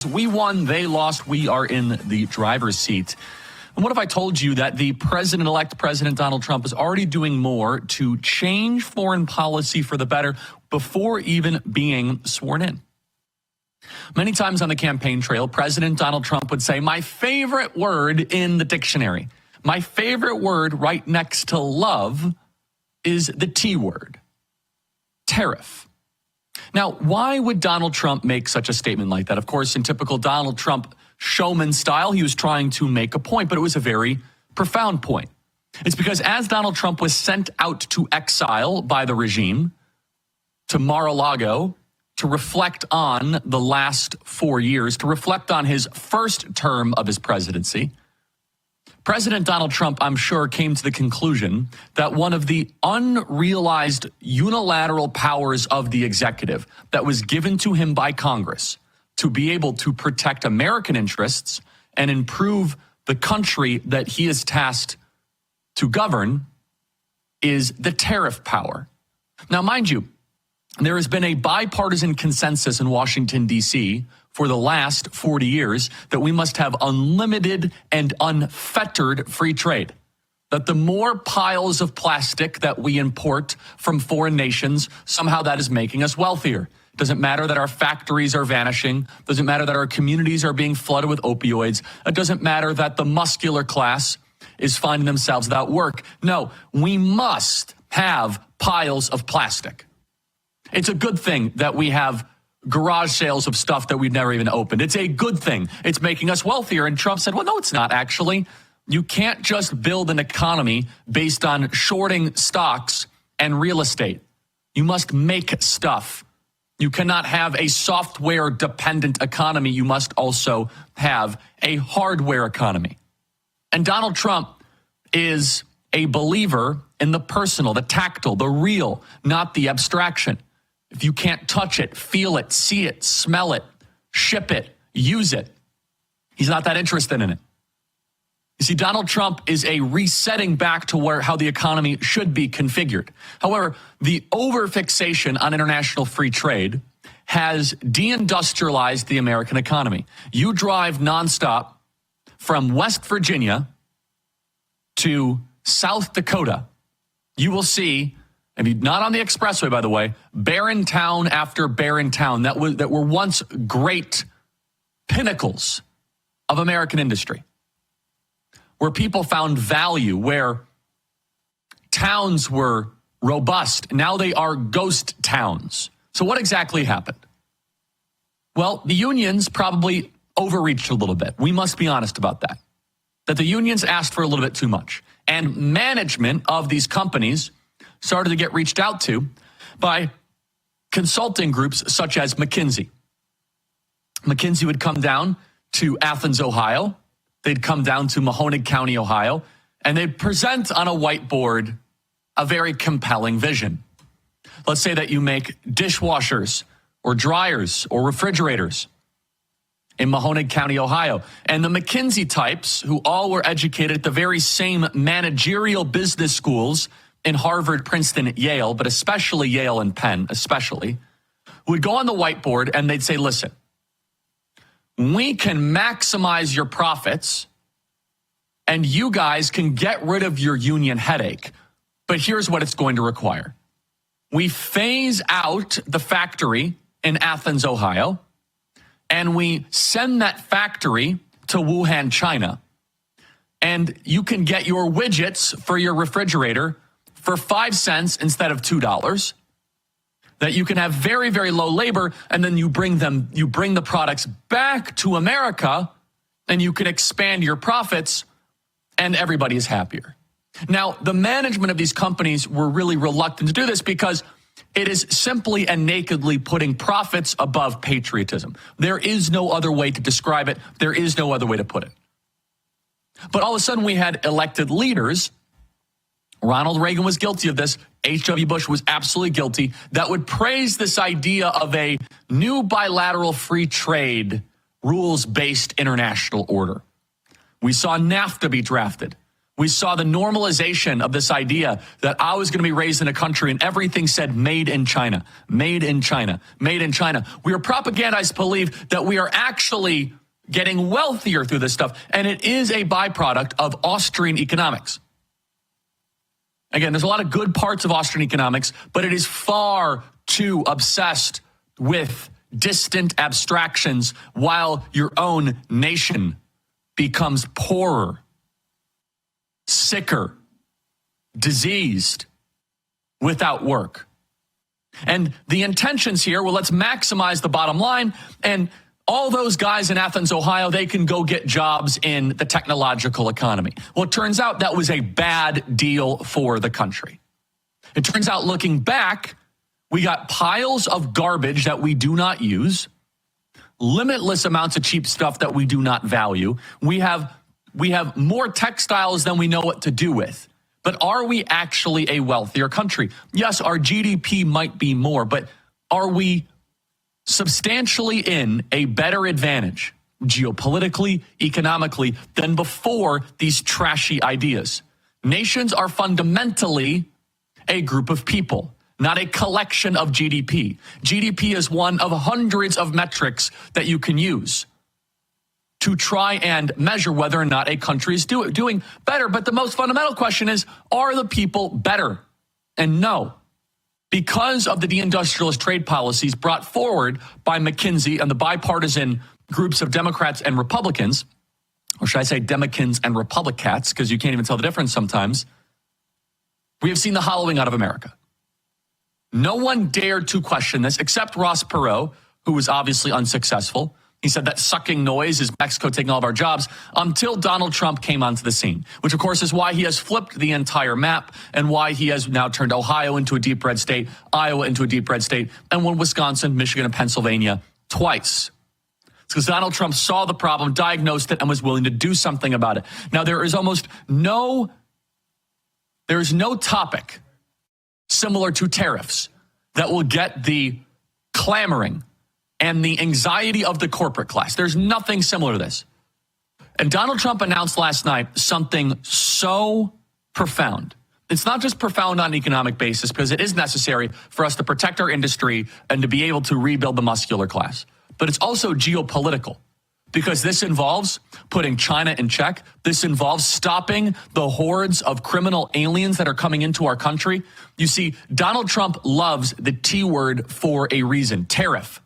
We won, they lost, we are in the driver's seat. And what if I told you that the president-elect, President Donald Trump, is already doing more to change foreign policy for the better before even being sworn in? Many times on the campaign trail, President Donald Trump would say, my favorite word in the dictionary, my favorite word right next to love is the T word, tariff. Now, why would Donald Trump make such a statement like that? Of course, in typical Donald Trump showman style, he was trying to make a point, but it was a very profound point. It's because as Donald Trump was sent out to exile by the regime to Mar-a-Lago to reflect on the last 4 years, to reflect on his first term of his presidency, President Donald Trump, I'm sure, came to the conclusion that one of the unrealized unilateral powers of the executive that was given to him by Congress to be able to protect American interests and improve the country that he is tasked to govern is the tariff power. Now, mind you, there has been a bipartisan consensus in Washington, D.C., for the last 40 years that we must have unlimited and unfettered free trade. That the more piles of plastic that we import from foreign nations, somehow that is making us wealthier. It doesn't matter that our factories are vanishing. It doesn't matter that our communities are being flooded with opioids. It doesn't matter that the muscular class is finding themselves without work. No, we must have piles of plastic. It's a good thing that we have garage sales of stuff that we've never even opened. It's a good thing. It's making us wealthier. And Trump said, well, no, it's not actually. You can't just build an economy based on shorting stocks and real estate. You must make stuff. You cannot have a software-dependent economy. You must also have a hardware economy. And Donald Trump is a believer in the personal, the tactile, the real, not the abstraction. If you can't touch it, feel it, see it, smell it, ship it, use it, he's not that interested in it. You see, Donald Trump is a resetting back to how the economy should be configured. However, the overfixation on international free trade has deindustrialized the American economy. You drive nonstop from West Virginia to South Dakota, you will see, and not on the expressway, by the way, barren town after barren town that were once great pinnacles of American industry, where people found value, where towns were robust. Now they are ghost towns. So what exactly happened? Well, the unions probably overreached a little bit. We must be honest about that. That the unions asked for a little bit too much. And management of these companies started to get reached out to by consulting groups such as McKinsey. McKinsey would come down to Athens, Ohio. They'd come down to Mahoning County, Ohio, and they'd present on a whiteboard a very compelling vision. Let's say that you make dishwashers or dryers or refrigerators in Mahoning County, Ohio. And the McKinsey types, who all were educated at the very same managerial business schools in Harvard, Princeton, Yale, but especially Yale and Penn, would go on the whiteboard and they'd say, listen, we can maximize your profits and you guys can get rid of your union headache. But here's what it's going to require. We phase out the factory in Athens, Ohio, and we send that factory to Wuhan, China. And you can get your widgets for your refrigerator for 5 cents instead of $2, that you can have very, very low labor, and then you bring the products back to America, and you can expand your profits, and everybody is happier. Now, the management of these companies were really reluctant to do this because it is simply and nakedly putting profits above patriotism. There is no other way to describe it. There is no other way to put it. But all of a sudden, we had elected leaders. Ronald Reagan was guilty of this. H.W. Bush was absolutely guilty. That would praise this idea of a new bilateral free trade, rules-based international order. We saw NAFTA be drafted. We saw the normalization of this idea that I was going to be raised in a country and everything said made in China, made in China, made in China. We are propagandized to believe that we are actually getting wealthier through this stuff, and it is a byproduct of Austrian economics. Again, there's a lot of good parts of Austrian economics, but it is far too obsessed with distant abstractions while your own nation becomes poorer, sicker, diseased, without work. And the intentions here, well, let's maximize the bottom line, and all those guys in Athens, Ohio, they can go get jobs in the technological economy. Well, it turns out that was a bad deal for the country. It turns out, looking back, we got piles of garbage that we do not use, limitless amounts of cheap stuff that we do not value. We have more textiles than we know what to do with. But are we actually a wealthier country? Yes, our GDP might be more, but are we substantially in a better advantage geopolitically, economically, than before these trashy ideas? Nations are fundamentally a group of people, not a collection of GDP. GDP is one of hundreds of metrics that you can use to try and measure whether or not a country is doing better. But the most fundamental question is, are the people better? And no. Because of the deindustrialist trade policies brought forward by McKinsey and the bipartisan groups of Democrats and Republicans, or should I say Democans and Republicats, because you can't even tell the difference sometimes, we have seen the hollowing out of America. No one dared to question this except Ross Perot, who was obviously unsuccessful. He said that sucking noise is Mexico taking all of our jobs, until Donald Trump came onto the scene, which, of course, is why he has flipped the entire map and why he has now turned Ohio into a deep red state, Iowa into a deep red state, and won Wisconsin, Michigan, and Pennsylvania twice. It's because Donald Trump saw the problem, diagnosed it, and was willing to do something about it. Now, there is no topic similar to tariffs that will get the clamoring and the anxiety of the corporate class. There's nothing similar to this. And Donald Trump announced last night something so profound. It's not just profound on an economic basis, because it is necessary for us to protect our industry and to be able to rebuild the muscular class. But it's also geopolitical, because this involves putting China in check. This involves stopping the hordes of criminal aliens that are coming into our country. You see, Donald Trump loves the T word for a reason, tariff.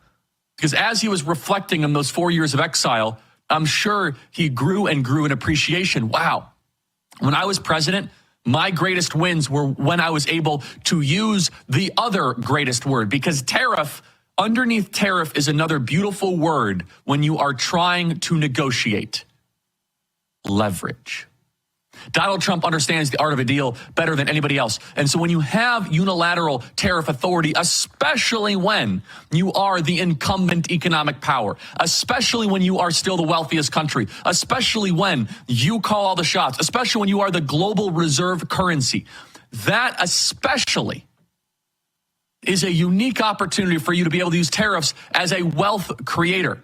Because as he was reflecting on those 4 years of exile, I'm sure he grew and grew in appreciation. Wow. When I was president, my greatest wins were when I was able to use the other greatest word, because tariff, underneath tariff, is another beautiful word when you are trying to negotiate: leverage. Donald Trump understands the art of a deal better than anybody else. And so when you have unilateral tariff authority, especially when you are the incumbent economic power, especially when you are still the wealthiest country, especially when you call all the shots, especially when you are the global reserve currency, that especially is a unique opportunity for you to be able to use tariffs as a wealth creator.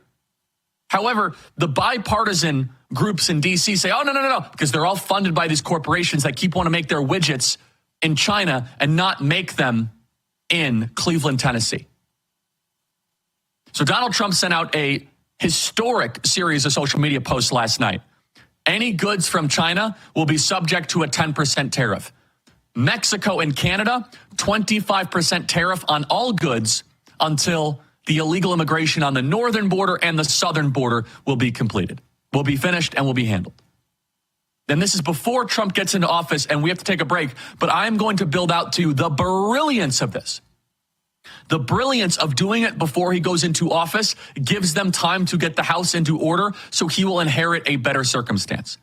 However, the bipartisan groups in D.C. say, oh, no, because they're all funded by these corporations that keep wanting to make their widgets in China and not make them in Cleveland, Tennessee. So Donald Trump sent out a historic series of social media posts last night. Any goods from China will be subject to a 10% tariff. Mexico and Canada, 25% tariff on all goods until the illegal immigration on the northern border and the southern border will be completed, will be finished, and will be handled. And this is before Trump gets into office, and we have to take a break, but I'm going to build out to the brilliance of this. The brilliance of doing it before he goes into office gives them time to get the house into order, so he will inherit a better circumstance.